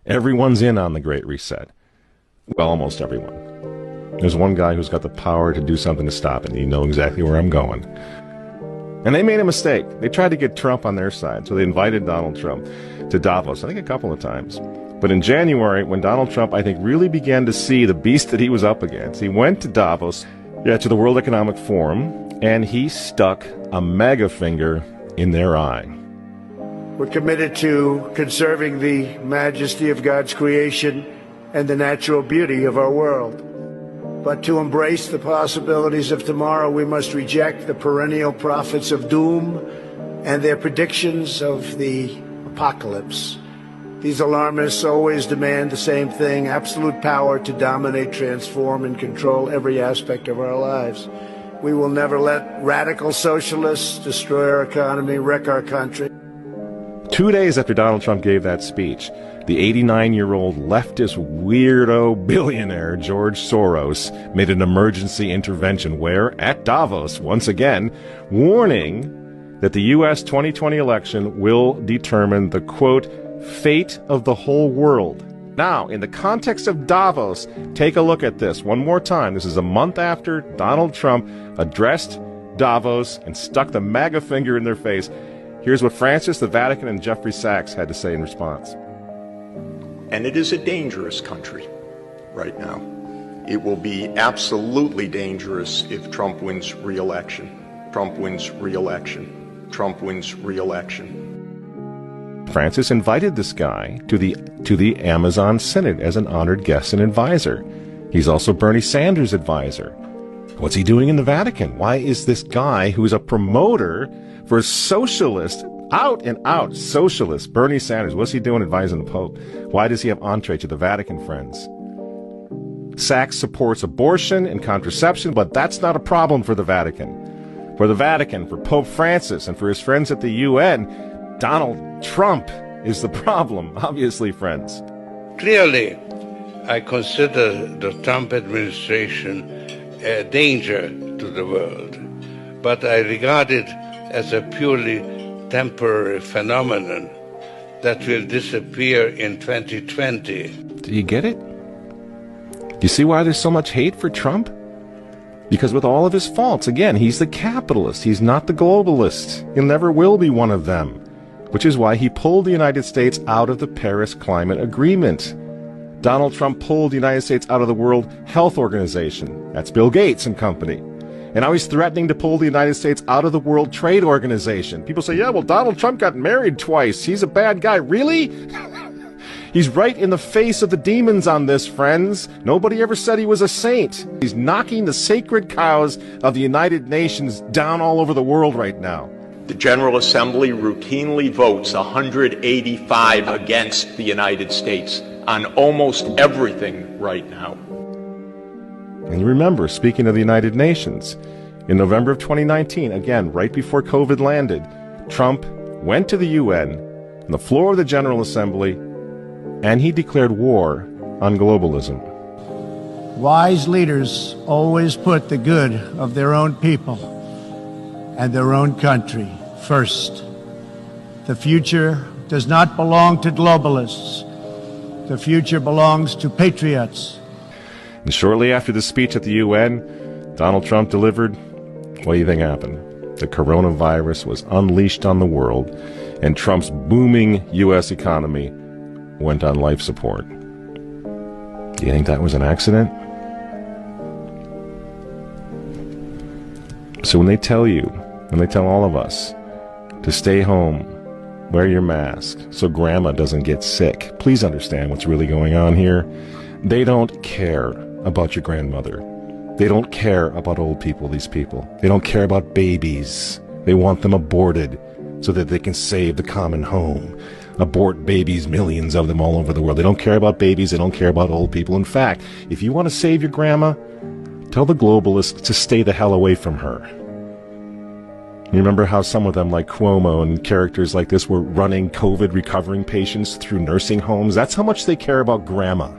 Everyone's in on the Great Reset. Well, almost everyone. There's one guy who's got the power to do something to stop it, and you know exactly where I'm going. And they made a mistake. They tried to get Trump on their side, so they invited Donald Trump to Davos, I think a couple of times. But in January, when Donald Trump, I think, really began to see the beast that he was up against, he went to Davos, to the World Economic Forum, and he stuck a mega finger in their eye. We're committed to conserving the majesty of God's creation and the natural beauty of our world. But to embrace the possibilities of tomorrow, we must reject the perennial prophets of doom and their predictions of the apocalypse. These alarmists always demand the same thing: absolute power to dominate, transform, and control every aspect of our lives. We will never let radical socialists destroy our economy, wreck our country. 2 days after Donald Trump gave that speech, the 89-year-old leftist weirdo billionaire George Soros made an emergency intervention where, at Davos, once again, warning that the U.S. 2020 election will determine the, quote, fate of the whole world. Now, in the context of Davos, take a look at this one more time. This is a month after Donald Trump addressed Davos and stuck the MAGA finger in their face. Here's what Francis, the Vatican, and Jeffrey Sachs had to say in response. And it is a dangerous country right now. It will be absolutely dangerous if Trump wins re-election. Trump wins re-election. Trump wins re-election. Francis invited this guy to the Amazon Synod as an honored guest and advisor. He's also Bernie Sanders' advisor. What's he doing in the Vatican? Why is this guy who's a promoter for socialist, out-and-out socialist, Bernie Sanders, what's he doing advising the Pope? Why does he have entree to the Vatican, friends? Sachs supports abortion and contraception, but that's not a problem for the Vatican. For the Vatican, for Pope Francis, and for his friends at the UN, Donald Trump is the problem, obviously, friends. Clearly, I consider the Trump administration a danger to the world, but I regard it as a purely temporary phenomenon that will disappear in 2020. Do you get it? Do you see why there's so much hate for Trump? Because with all of his faults, again, he's the capitalist. He's not the globalist. He never will be one of them, which is why he pulled the United States out of the Paris Climate Agreement. Donald Trump pulled the United States out of the World Health Organization. That's Bill Gates and company. And now he's threatening to pull the United States out of the World Trade Organization. People say, yeah, well, Donald Trump got married twice. He's a bad guy. Really? He's right in the face of the demons on this, friends. Nobody ever said he was a saint. He's knocking the sacred cows of the United Nations down all over the world right now. The General Assembly routinely votes 185 against the United States on almost everything right now. And you remember, speaking of the United Nations, in November of 2019, again, right before COVID landed, Trump went to the UN on the floor of the General Assembly, and he declared war on globalism. Wise leaders always put the good of their own people and their own country first. The future does not belong to globalists. The future belongs to patriots. And shortly after the speech at the UN, Donald Trump delivered, what do you think happened? The coronavirus was unleashed on the world, and Trump's booming U.S. economy went on life support. Do you think that was an accident? So when they tell you, when they tell all of us to stay home, wear your mask so grandma doesn't get sick, please understand what's really going on here. They don't care about your grandmother. They don't care about old people, these people. They don't care about babies. They want them aborted so that they can save the common home. Abort babies, millions of them all over the world. They don't care about babies. They don't care about old people. In fact, if you want to save your grandma, tell the globalists to stay the hell away from her. You remember how some of them, like Cuomo and characters like this, were running COVID recovering patients through nursing homes? That's how much they care about grandma.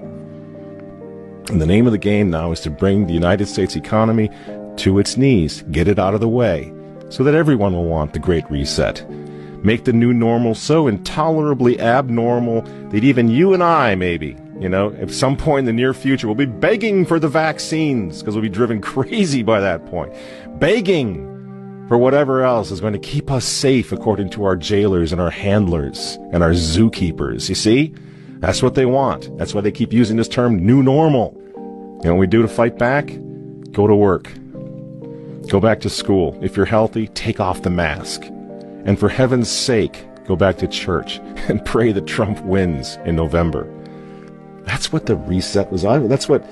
And the name of the game now is to bring the United States economy to its knees, get it out of the way, so that everyone will want the Great Reset. Make the new normal so intolerably abnormal that even you and I, maybe, at some point in the near future, will be begging for the vaccines because we'll be driven crazy by that point. Begging for whatever else is going to keep us safe according to our jailers and our handlers and our zookeepers. You see? That's what they want. That's why they keep using this term, new normal. What we do to fight back? Go to work. Go back to school. If you're healthy, take off the mask. And for heaven's sake, go back to church and pray that Trump wins in November. That's what the reset was all about. That's what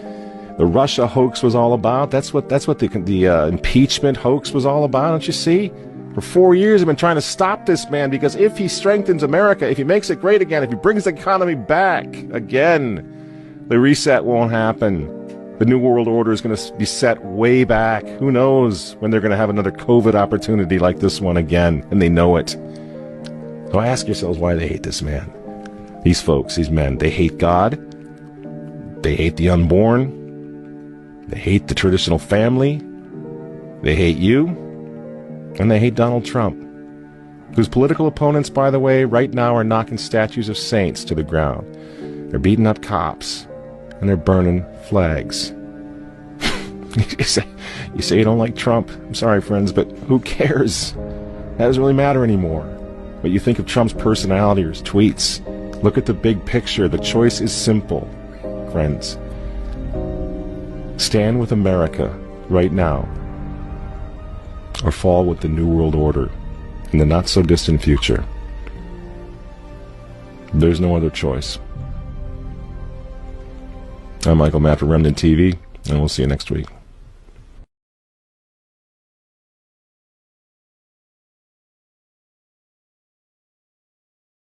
the Russia hoax was all about. That's what the impeachment hoax was all about. Don't you see? For 4 years, I've been trying to stop this man because if he strengthens America, if he makes it great again, if he brings the economy back again, the reset won't happen. The New World Order is going to be set way back. Who knows when they're going to have another COVID opportunity like this one again, and they know it. So ask yourselves why they hate this man. These folks, these men, they hate God. They hate the unborn. They hate the traditional family. They hate you. And they hate Donald Trump, whose political opponents, by the way, right now are knocking statues of saints to the ground. They're beating up cops, and they're burning flags. You say you don't like Trump. I'm sorry, friends, but who cares? That doesn't really matter anymore. What you think of Trump's personality or his tweets. Look at the big picture. The choice is simple, friends. Stand with America right now, or fall with the New World Order in the not-so-distant future. There's no other choice. I'm Michael Matt for Remnant TV, and we'll see you next week.